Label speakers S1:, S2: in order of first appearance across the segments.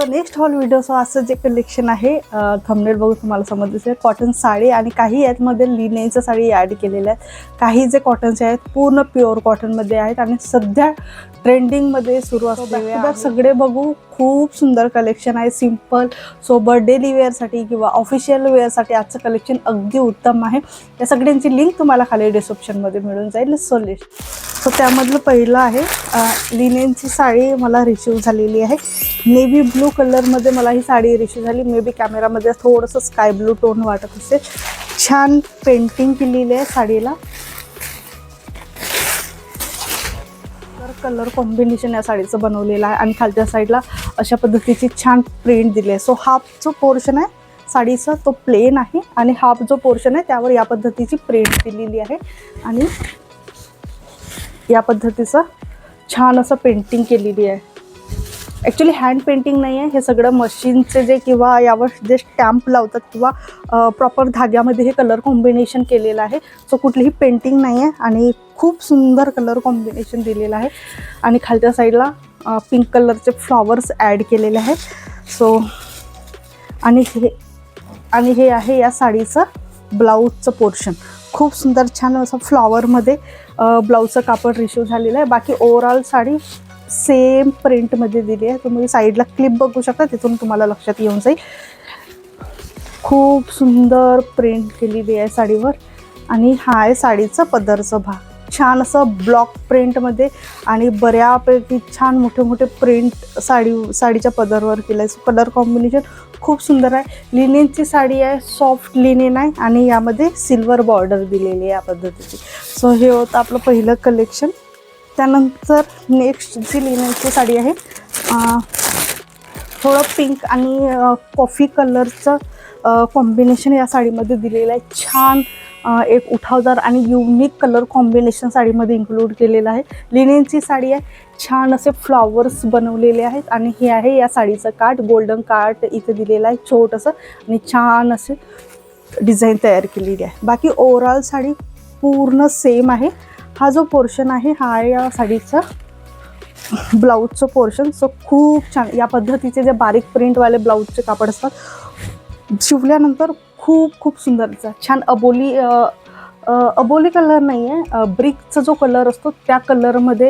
S1: तर next hall व्हिडिओचं असं जे कलेक्शन आहे, थंबनेल बघून तुम्हाला समजते, कॉटन साडी आणि काही यातमध्ये लिनेनच्या साडी ॲड केलेल्या आहेत. काही जे कॉटनचे आहेत पूर्ण प्युअर कॉटनमध्ये आहेत आणि सध्या ट्रेंडिंगमध्ये सुरू असते. सगळे बघू, खूप सुंदर कलेक्शन आहे. सिम्पल सोबत डेली वेअरसाठी किंवा ऑफिशियल वेअरसाठी आजचं कलेक्शन अगदी उत्तम आहे. या सगळ्यांची लिंक तुम्हाला खाली डिस्क्रिप्शनमध्ये मिळून जाईल. सो त्यामधलं पहिलं आहे लिनेनची साडी मला रिसीव झालेली आहे. नेव्ही ब्लू कलरमध्ये मला ही साडी रिसीव झाली. मे बी कॅमेरामध्ये थोडंसं स्काय ब्लू टोन वाटत असेल. छान पेंटिंग केलेली आहे साडीला. तर कलर कॉम्बिनेशन या साडीचं बनवलेलं आहे आणि खालच्या साईडला अशा पद्धतीची छान प्रिंट दिली आहे. सो हाफ जो पोर्शन आहे साडीचा तो प्लेन आहे आणि हाफ जो पोर्शन आहे त्यावर या पद्धतीची प्रिंट दिलेली आहे आणि या पद्धतीचं छान असं पेंटिंग केलेली आहे. ॲक्च्युली हँड पेंटिंग नाही आहे, हे सगळं मशीनचे जे किंवा यावर जे स्टॅम्प लावतात किंवा प्रॉपर धाग्यामध्ये हे कलर कॉम्बिनेशन केलेलं आहे. सो कुठलीही पेंटिंग नाही आहे आणि खूप सुंदर कलर कॉम्बिनेशन दिलेलं आहे आणि खालच्या साईडला पिंक कलरचे फ्लॉवर्स ॲड केलेले आहेत. सो आणि हे आहे या साडीचं ब्लाऊजचं पोर्शन. खूप सुंदर छान असं फ्लॉवरमध्ये ब्लाऊजचं कापड रिसीव झालेलं आहे. बाकी ओव्हरऑल साडी सेम प्रिंटमध्ये दिली आहे. तुम्ही साईडला क्लिप बघू शकता, तिथून तुम्हाला लक्षात येऊन जाईल. खूप सुंदर प्रिंट केलेली आहे साडीवर आणि हा आहे साडीचा पदरचा भाग. छान असं ब्लॉक प्रिंटमध्ये आणि बऱ्यापैकी छान मोठे मोठे प्रिंट साडीच्या पदरवर केलं आहे. कलर कॉम्बिनेशन खूप सुंदर आहे. लिनेनची साडी आहे, सॉफ्ट लिनेन आहे आणि यामध्ये सिल्वर बॉर्डर दिलेली आहे या पद्धतीची. सो हे होतं आपलं पहिलं कलेक्शन. त्यानंतर नेक्स्ट जी लिनेनची साडी आहे, थोडं पिंक आणि कॉफी कलरचं कॉम्बिनेशन या साडीमध्ये दिलेलं आहे. छान एक उठावदार आणि युनिक कलर कॉम्बिनेशन साडीमध्ये इन्क्लूड केलेलं आहे. लिनेनची साडी आहे, छान असे फ्लॉवर्स बनवलेले आहेत आणि हे आहे या साडीचं काठ. गोल्डन काठ इथे दिलेलं आहे छोटंसं आणि छान असे डिझाईन तयार केलेली आहे. बाकी ओव्हरऑल साडी पूर्ण सेम आहे. हा जो पोर्शन आहे हा आहे या साडीचा ब्लाऊजचं पोर्शन. सो खूप छान या पद्धतीचे जे बारीक प्रिंटवाले ब्लाऊजचे कापड असतात शिवल्यानंतर खूप खूप सुंदर दिसतात. छान अबोली कलर नाही आहे, ब्रिकचा जो कलर असतो त्या कलरमध्ये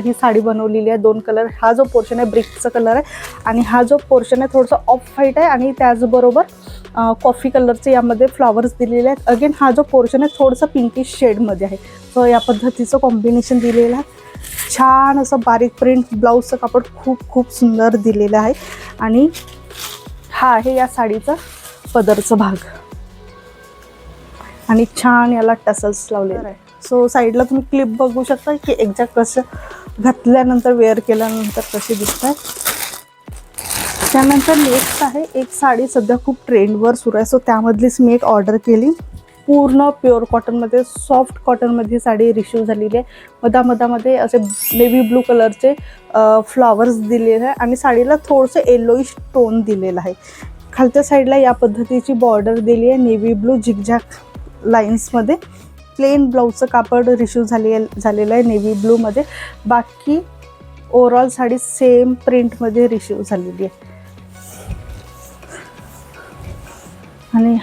S1: ही साडी बनवलेली आहे. 2 कलर. हा जो पोर्शन आहे ब्रिकचा कलर आहे आणि हा जो पोर्शन आहे थोडंसं ऑफ व्हाईट आहे आणि त्याचबरोबर कॉफी कलरचे यामध्ये फ्लॉवर्स दिलेले आहेत. अगेन हा जो पोर्शन आहे थोडंसं पिंकिश शेडमध्ये आहे. सो या पद्धतीचं कॉम्बिनेशन दिलेलं आहे. छान असं बारीक प्रिंट ब्लाऊजचं कापड खूप खूप सुंदर दिलेलं आहे आणि हा आहे या साडीचा पदरचा भाग आणि छान याला टसल्स लावलेलं आहे. सो साईडला तुम्ही क्लिप बघू शकता की एक्झॅक्ट कसं घातल्यानंतर वेअर केल्यानंतर कसे दिसतात. त्यानंतर नेक्स्ट आहे एक साडी सध्या खूप ट्रेंडवर सुरू आहे. सो त्यामधलीच मी एक ऑर्डर केली. पूर्ण प्युअर कॉटनमध्ये, सॉफ्ट कॉटनमध्ये साडी रिसीव झालेली आहे. मधामध्ये असे नेव्ही ब्लू कलरचे फ्लॉवर्स दिलेले आहे आणि साडीला थोडंसं येलोइश टोन दिलेलं आहे. खालच्या साईडला या पद्धतीची बॉर्डर दिली आहे नेव्ही ब्लू झिगझॅग लाईन्समध्ये. प्लेन ब्लाऊजचं कापड रिसीव झालेलं आहे नेव्ही ब्लूमध्ये. बाकी ओव्हरऑल साडी सेम प्रिंटमध्ये रिसीव झालेली आहे आणि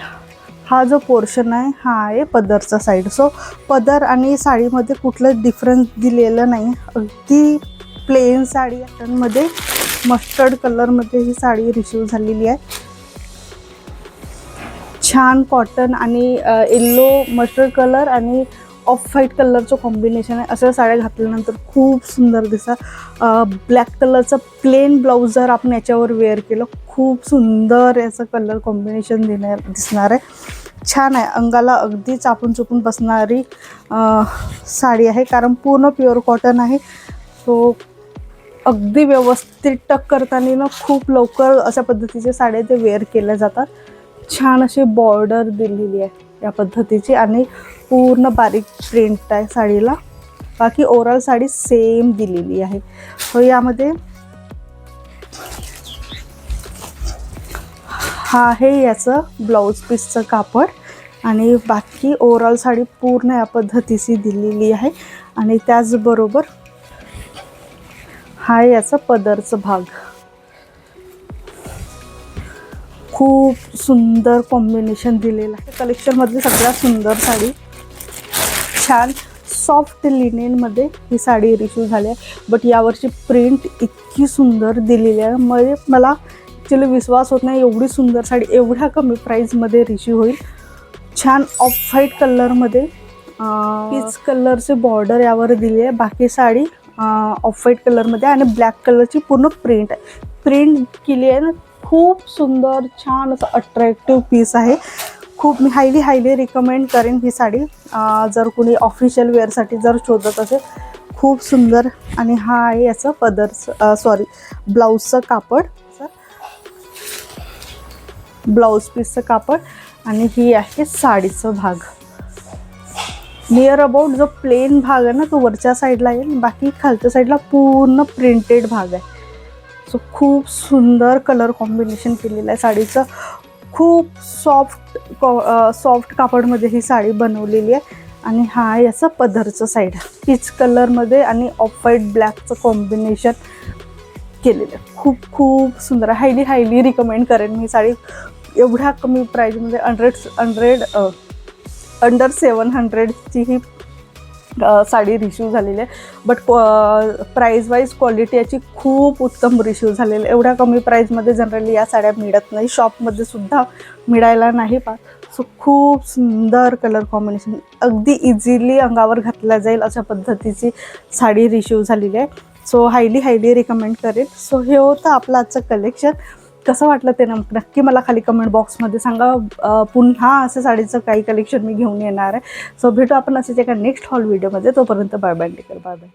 S1: हा जो पोर्शन आहे हा आहे पदरचा साईड. सो पदर आणि साडीमध्ये कुठलं डिफरन्स दिलेलं नाही. अगदी प्लेन साडी कॉटनमध्ये मस्टर्ड कलरमध्ये ही साडी रिसीव झालेली आहे. छान कॉटन आणि येल्लो मस्टर्ड कलर आणि ऑफ व्हाईट कलरचं कॉम्बिनेशन आहे. अशा साड्या घातल्यानंतर खूप सुंदर दिसतात. ब्लॅक कलरचं प्लेन ब्लाऊज जर आपण याच्यावर वेअर केलं खूप सुंदर याचं कलर कॉम्बिनेशन दिसणार आहे. छान आहे, अंगाला अगदी चापून चुपून बसणारी साडी आहे कारण पूर्ण प्युअर कॉटन आहे. सो अगदी व्यवस्थित टक करताना ना खूप लवकर अशा पद्धतीच्या साड्या ते वेअर केल्या जातात. छान अशी बॉर्डर दिलेली आहे या पद्धतीची आणि पूर्ण बारीक प्रिंट आहे साडीला. बाकी ओव्हरऑल साडी सेम दिलेली आहे. सो यामध्ये हा आहे याचं ब्लाऊज पीसचं कापड आणि बाकी ओव्हरऑल साडी पूर्ण या पद्धतीची दिलेली आहे आणि त्याचबरोबर हा याचा पदरचा भाग. खूप सुंदर कॉम्बिनेशन दिलेलं आहे. कलेक्शनमधली सगळ्यात सुंदर साडी, छान सॉफ्ट लिनेनमध्ये ही साडी रिसीव झाली आहे. बट यावरची प्रिंट इतकी सुंदर दिलेली आहे, म्हणजे मला ॲक्च्युली विश्वास होत नाही एवढी सुंदर साडी एवढ्या कमी प्राईजमध्ये रिसीव होईल. छान ऑफ व्हाईट कलरमध्ये पीच कलरचे बॉर्डर यावर दिली आहे. बाकी साडी ऑफ व्हाईट कलरमध्ये आणि ब्लॅक कलरची पूर्ण प्रिंट आहे. प्रिंट केली आहे ना, खूप सुंदर छान असं अट्रॅक्टिव्ह पीस आहे. खूप मी हायली रिकमेंड करेन ही साडी, जर कोणी ऑफिशियल वेअरसाठी जर शोधत असेल. खूप सुंदर. आणि हा आहे याचं पदरचं ब्लाऊजचं कापड, ब्लाऊज पीसचं कापड. आणि ही आहे साडीचं भाग. नियर अबाउट जो प्लेन भाग आहे ना तो वरच्या साईडला येईल, बाकी खालच्या साईडला पूर्ण प्रिंटेड भाग आहे. सो खूप सुंदर कलर कॉम्बिनेशन केलेलं आहे साडीचं. खूप सॉफ्ट कापडमध्ये ही साडी बनवलेली आहे. आणि हा याचा पदरचं साईड पीच कलरमध्ये आणि ऑफ व्हाईट ब्लॅकचं कॉम्बिनेशन केलेलं आहे. खूप सुंदर. हायली रिकमेंड करेन मी साडी. एवढ्या कमी प्राईजमध्ये अंडर 700ची ही साडी रिसीव झालेली आहे. बट प्राईज वाईज क्वालिटी याची खूप उत्तम रिसीव झालेली आहे. एवढ्या कमी प्राईजमध्ये जनरली या साड्या मिळत नाही, शॉपमध्ये सुद्धा मिळायला नाही पाहत. सो खूप सुंदर कलर कॉम्बिनेशन, अगदी इझिली अंगावर घातल्या जाईल अशा पद्धतीची साडी रिसीव झालेली आहे. सो हायली रिकमेंड करेन. सो हे होतं आपलं आजचं कलेक्शन. कसं वाटलं ते नक्की मला खाली कमेंट बॉक्समध्ये सांगा. पुन्हा असं साडीचं काही कलेक्शन मी घेऊन येणार आहे. सो भेटू आपण असेच एका नेक्स्ट हॉल व्हिडिओमध्ये. तोपर्यंत bye bye, take care, bye bye.